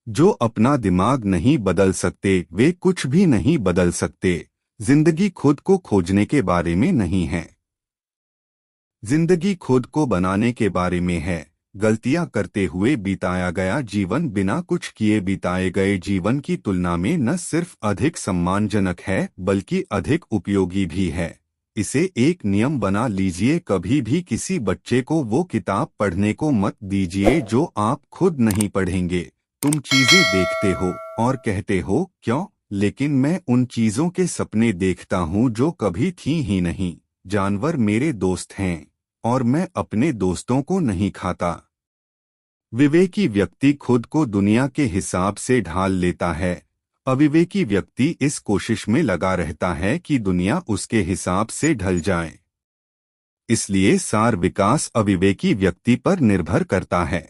जो अपना दिमाग नहीं बदल सकते वे कुछ भी नहीं बदल सकते। जिंदगी खुद को खोजने के बारे में नहीं है। जिंदगी खुद को बनाने के बारे में है। गलतियां करते हुए बिताया गया जीवन बिना कुछ किए बिताए गए जीवन की तुलना में न सिर्फ अधिक सम्मानजनक है बल्कि अधिक उपयोगी भी है। इसे एक नियम बना लीजिए, कभी भी किसी बच्चे को वो किताब पढ़ने को मत दीजिए जो आप खुद नहीं पढ़ेंगे। तुम चीजें देखते हो और कहते हो क्यों, लेकिन मैं उन चीजों के सपने देखता हूँ जो कभी थी ही नहीं। जानवर मेरे दोस्त हैं और मैं अपने दोस्तों को नहीं खाता। विवेकी व्यक्ति खुद को दुनिया के हिसाब से ढाल लेता है। अविवेकी व्यक्ति इस कोशिश में लगा रहता है कि दुनिया उसके हिसाब से ढल जाए। इसलिए सार विकास अविवेकी व्यक्ति पर निर्भर करता है।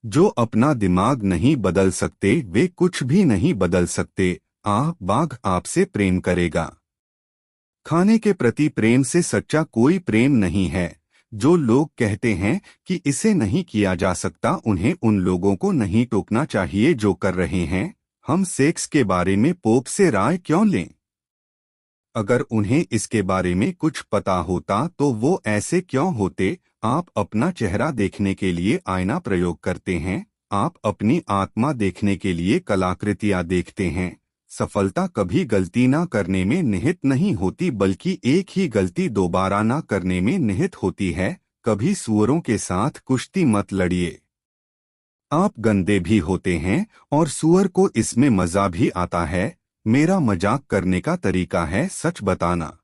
जो अपना दिमाग नहीं बदल सकते वे कुछ भी नहीं बदल सकते। बाघ आपसे प्रेम करेगा। खाने के प्रति प्रेम से सच्चा कोई प्रेम नहीं है। जो लोग कहते हैं कि इसे नहीं किया जा सकता, उन्हें उन लोगों को नहीं टोकना चाहिए जो कर रहे हैं। हम सेक्स के बारे में पोप से राय क्यों लें? अगर उन्हें इसके बारे में कुछ पता होता तो वो ऐसे क्यों होते? आप अपना चेहरा देखने के लिए आईना प्रयोग करते हैं। आप अपनी आत्मा देखने के लिए कलाकृतियां देखते हैं। सफलता कभी गलती ना करने में निहित नहीं होती बल्कि एक ही गलती दोबारा ना करने में निहित होती है। कभी सूअरों के साथ कुश्ती मत लड़िए। आप गंदे भी होते हैं और सूअर को इसमें मजा भी आता है। मेरा मजाक करने का तरीका है सच बताना।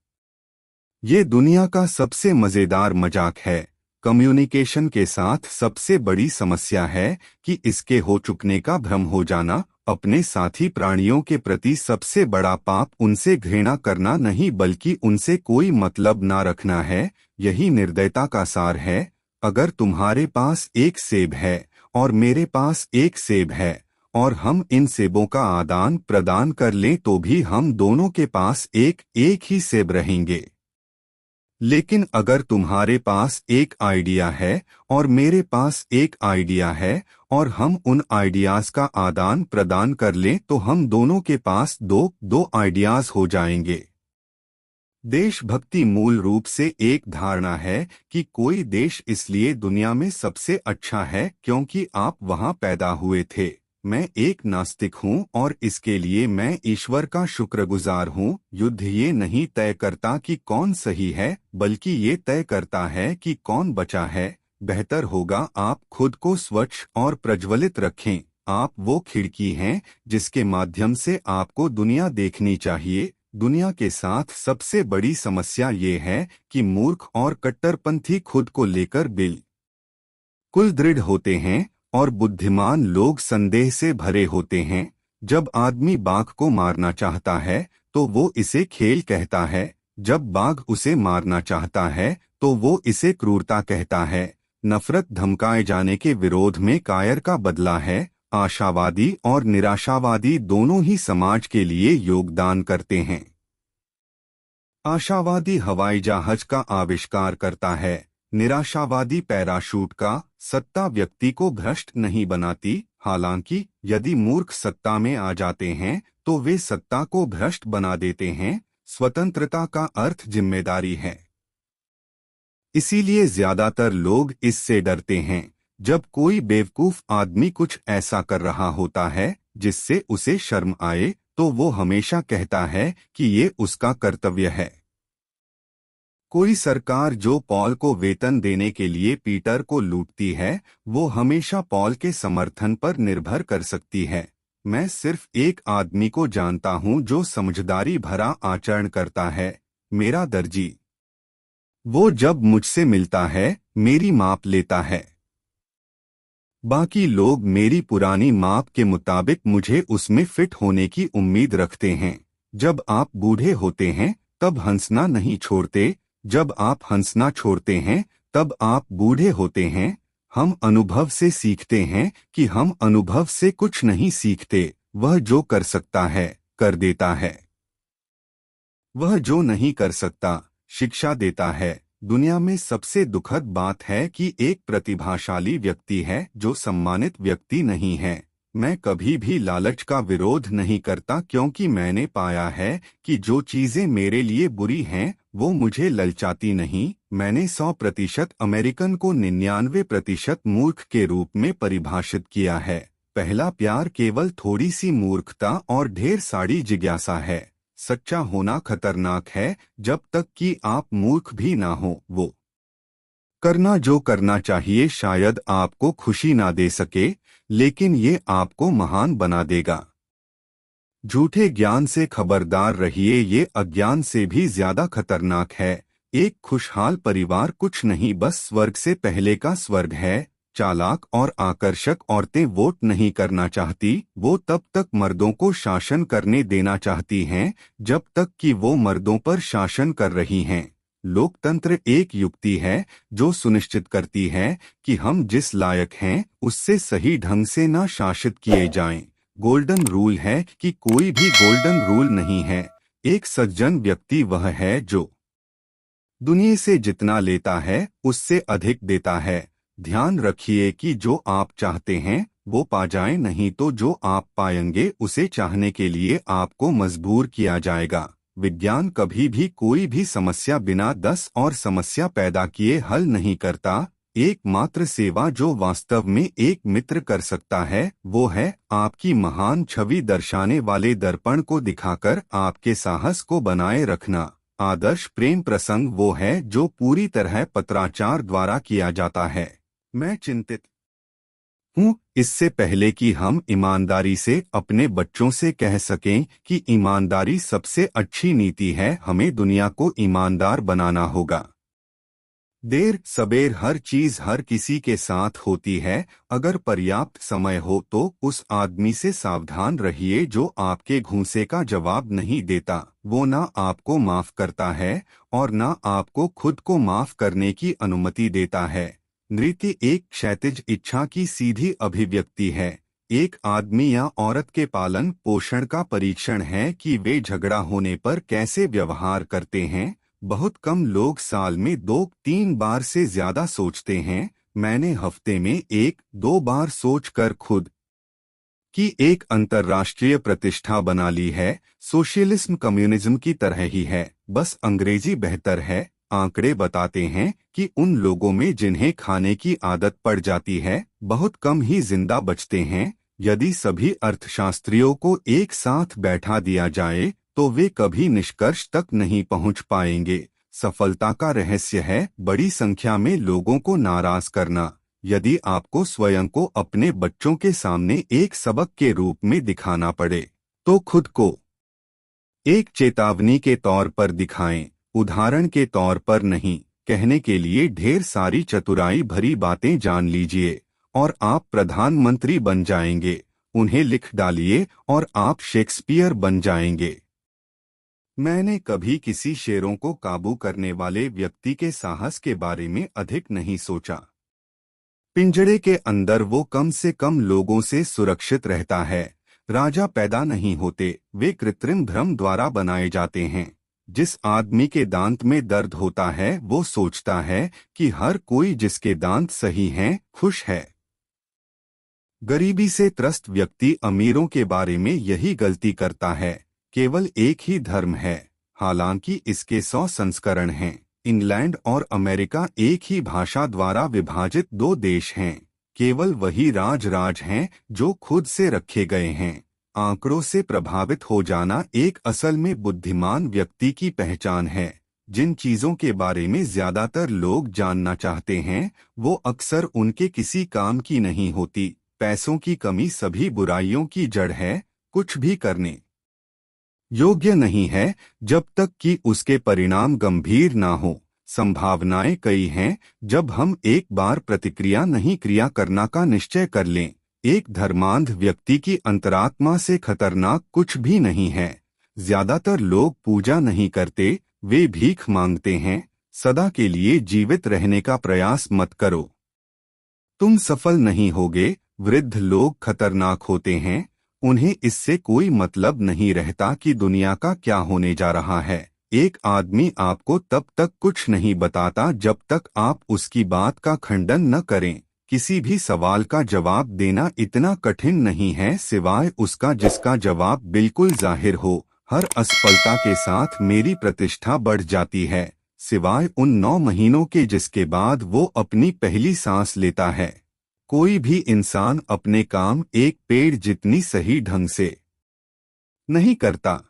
ये दुनिया का सबसे मजेदार मजाक है। कम्युनिकेशन के साथ सबसे बड़ी समस्या है कि इसके हो चुकने का भ्रम हो जाना। अपने साथी प्राणियों के प्रति सबसे बड़ा पाप उनसे घृणा करना नहीं बल्कि उनसे कोई मतलब ना रखना है। यही निर्दयता का सार है। अगर तुम्हारे पास एक सेब है और मेरे पास एक सेब है और हम इन सेबों का आदान प्रदान कर लें तो भी हम दोनों के पास एक एक ही सेब रहेंगे। लेकिन अगर तुम्हारे पास एक आइडिया है और मेरे पास एक आइडिया है और हम उन आइडियाज का आदान प्रदान कर लें तो हम दोनों के पास दो दो आइडियाज हो जाएंगे। देशभक्ति मूल रूप से एक धारणा है कि कोई देश इसलिए दुनिया में सबसे अच्छा है क्योंकि आप वहां पैदा हुए थे। मैं एक नास्तिक हूं और इसके लिए मैं ईश्वर का शुक्रगुजार हूं। युद्ध ये नहीं तय करता कि कौन सही है बल्कि ये तय करता है कि कौन बचा है। बेहतर होगा आप खुद को स्वच्छ और प्रज्वलित रखें। आप वो खिड़की हैं जिसके माध्यम से आपको दुनिया देखनी चाहिए। दुनिया के साथ सबसे बड़ी समस्या ये है कि मूर्ख और कट्टरपंथी खुद को लेकर बिल्कुल दृढ़ होते हैं और बुद्धिमान लोग संदेह से भरे होते हैं। जब आदमी बाघ को मारना चाहता है तो वो इसे खेल कहता है। जब बाघ उसे मारना चाहता है तो वो इसे क्रूरता कहता है। नफरत धमकाए जाने के विरोध में कायर का बदला है। आशावादी और निराशावादी दोनों ही समाज के लिए योगदान करते हैं। आशावादी हवाई जहाज का आविष्कार करता है। निराशावादी पैराशूट का। सत्ता व्यक्ति को भ्रष्ट नहीं बनाती, हालांकि यदि मूर्ख सत्ता में आ जाते हैं तो वे सत्ता को भ्रष्ट बना देते हैं। स्वतंत्रता का अर्थ जिम्मेदारी है। इसीलिए ज्यादातर लोग इससे डरते हैं। जब कोई बेवकूफ आदमी कुछ ऐसा कर रहा होता है जिससे उसे शर्म आए तो वो हमेशा कहता है कि ये उसका कर्तव्य है। कोई सरकार जो पॉल को वेतन देने के लिए पीटर को लूटती है वो हमेशा पॉल के समर्थन पर निर्भर कर सकती है। मैं सिर्फ एक आदमी को जानता हूं जो समझदारी भरा आचरण करता है, मेरा दर्जी। वो जब मुझसे मिलता है मेरी माप लेता है। बाकी लोग मेरी पुरानी माप के मुताबिक मुझे उसमें फिट होने की उम्मीद रखते हैं। जब आप बूढ़े होते हैं तब हंसना नहीं छोड़ते। जब आप हंसना छोड़ते हैं तब आप बूढ़े होते हैं। हम अनुभव से सीखते हैं कि हम अनुभव से कुछ नहीं सीखते। वह जो कर सकता है कर देता है। वह जो नहीं कर सकता शिक्षा देता है। दुनिया में सबसे दुखद बात है कि एक प्रतिभाशाली व्यक्ति है जो सम्मानित व्यक्ति नहीं है। मैं कभी भी लालच का विरोध नहीं करता क्योंकि मैंने पाया है कि जो चीजें मेरे लिए बुरी हैं वो मुझे ललचाती नहीं। मैंने 100% अमेरिकन को 99% मूर्ख के रूप में परिभाषित किया है। पहला प्यार केवल थोड़ी सी मूर्खता और ढेर सारी जिज्ञासा है। सच्चा होना खतरनाक है जब तक कि आप मूर्ख भी ना हो। वो करना जो करना चाहिए शायद आपको खुशी ना दे सके, लेकिन ये आपको महान बना देगा। झूठे ज्ञान से खबरदार रहिए, ये अज्ञान से भी ज्यादा खतरनाक है। एक खुशहाल परिवार कुछ नहीं बस स्वर्ग से पहले का स्वर्ग है। चालाक और आकर्षक औरतें वोट नहीं करना चाहती, वो तब तक मर्दों को शासन करने देना चाहती हैं जब तक कि वो मर्दों पर शासन कर रही हैं। लोकतंत्र एक युक्ति है जो सुनिश्चित करती है कि हम जिस लायक हैं उससे सही ढंग से न शासित किए जाएं। गोल्डन रूल है कि कोई भी गोल्डन रूल नहीं है। एक सज्जन व्यक्ति वह है जो दुनिया से जितना लेता है उससे अधिक देता है। ध्यान रखिए कि जो आप चाहते हैं वो पा जाएं, नहीं तो जो आप पाएंगे उसे चाहने के लिए आपको मजबूर किया जाएगा। विज्ञान कभी भी कोई भी समस्या बिना 10 और समस्या पैदा किए हल नहीं करता। एकमात्र सेवा जो वास्तव में एक मित्र कर सकता है वो है आपकी महान छवि दर्शाने वाले दर्पण को दिखाकर आपके साहस को बनाए रखना। आदर्श प्रेम प्रसंग वो है जो पूरी तरह पत्राचार द्वारा किया जाता है। मैं चिंतित हूँ इससे पहले कि हम ईमानदारी से अपने बच्चों से कह सकें कि ईमानदारी सबसे अच्छी नीति है, हमें दुनिया को ईमानदार बनाना होगा। देर सबेर हर चीज हर किसी के साथ होती है। अगर पर्याप्त समय हो तो उस आदमी से सावधान रहिए जो आपके घूंसे का जवाब नहीं देता। वो ना आपको माफ करता है और ना आपको खुद को माफ करने की अनुमति देता है। नृत्य एक क्षैतिज इच्छा की सीधी अभिव्यक्ति है। एक आदमी या औरत के पालन पोषण का परीक्षण है कि वे झगड़ा होने पर कैसे व्यवहार करते हैं। बहुत कम लोग साल में 2-3 बार से ज्यादा सोचते हैं। मैंने हफ्ते में 1-2 बार सोचकर खुद की एक अंतर्राष्ट्रीय प्रतिष्ठा बना ली है। सोशलिज्म कम्युनिज्म की तरह ही है, बस अंग्रेजी बेहतर है। आंकड़े बताते हैं कि उन लोगों में जिन्हें खाने की आदत पड़ जाती है बहुत कम ही जिंदा बचते हैं। यदि सभी अर्थशास्त्रियों को एक साथ बैठा दिया जाए तो वे कभी निष्कर्ष तक नहीं पहुंच पाएंगे। सफलता का रहस्य है बड़ी संख्या में लोगों को नाराज करना। यदि आपको स्वयं को अपने बच्चों के सामने एक सबक के रूप में दिखाना पड़े तो खुद को एक चेतावनी के तौर पर दिखाएं, उदाहरण के तौर पर नहीं। कहने के लिए ढेर सारी चतुराई भरी बातें जान लीजिए और आप प्रधानमंत्री बन जाएंगे। उन्हें लिख डालिए और आप शेक्सपियर बन जाएंगे। मैंने कभी किसी शेरों को काबू करने वाले व्यक्ति के साहस के बारे में अधिक नहीं सोचा। पिंजड़े के अंदर वो कम से कम लोगों से सुरक्षित रहता है। राजा पैदा नहीं होते, वे कृत्रिम भ्रम द्वारा बनाए जाते हैं। जिस आदमी के दांत में दर्द होता है वो सोचता है कि हर कोई जिसके दांत सही हैं खुश है। गरीबी से त्रस्त व्यक्ति अमीरों के बारे में यही गलती करता है। केवल एक ही धर्म है, हालांकि इसके 100 संस्करण हैं। इंग्लैंड और अमेरिका एक ही भाषा द्वारा विभाजित 2 देश हैं। केवल वही राज हैं जो खुद से रखे गए हैं। आंकड़ों से प्रभावित हो जाना एक असल में बुद्धिमान व्यक्ति की पहचान है। जिन चीजों के बारे में ज्यादातर लोग जानना चाहते हैं वो अक्सर उनके किसी काम की नहीं होती। पैसों की कमी सभी बुराइयों की जड़ है। कुछ भी करने योग्य नहीं है जब तक कि उसके परिणाम गंभीर ना हो। संभावनाएं कई हैं जब हम एक बार प्रतिक्रिया नहीं क्रिया करना का निश्चय कर लें। एक धर्मांध व्यक्ति की अंतरात्मा से खतरनाक कुछ भी नहीं है। ज्यादातर लोग पूजा नहीं करते, वे भीख मांगते हैं। सदा के लिए जीवित रहने का प्रयास मत करो, तुम सफल नहीं होगे। वृद्ध लोग खतरनाक होते हैं, उन्हें इससे कोई मतलब नहीं रहता कि दुनिया का क्या होने जा रहा है। एक आदमी आपको तब तक कुछ नहीं बताता जब तक आप उसकी बात का खंडन न करें। किसी भी सवाल का जवाब देना इतना कठिन नहीं है सिवाय उसका जिसका जवाब बिल्कुल जाहिर हो। हर असफलता के साथ मेरी प्रतिष्ठा बढ़ जाती है, सिवाय उन 9 महीनों के जिसके बाद वो अपनी पहली सांस लेता है। कोई भी इंसान अपने काम एक पेड़ जितनी सही ढंग से नहीं करता।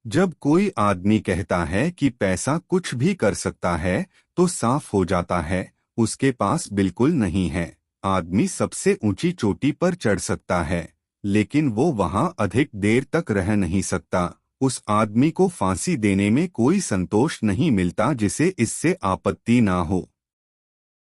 जब कोई आदमी कहता है कि पैसा कुछ भी कर सकता है, तो साफ हो जाता है उसके पास बिल्कुल नहीं है। आदमी सबसे ऊंची चोटी पर चढ़ सकता है, लेकिन वो वहां अधिक देर तक रह नहीं सकता। उस आदमी को फांसी देने में कोई संतोष नहीं मिलता जिसे इससे आपत्ति ना हो।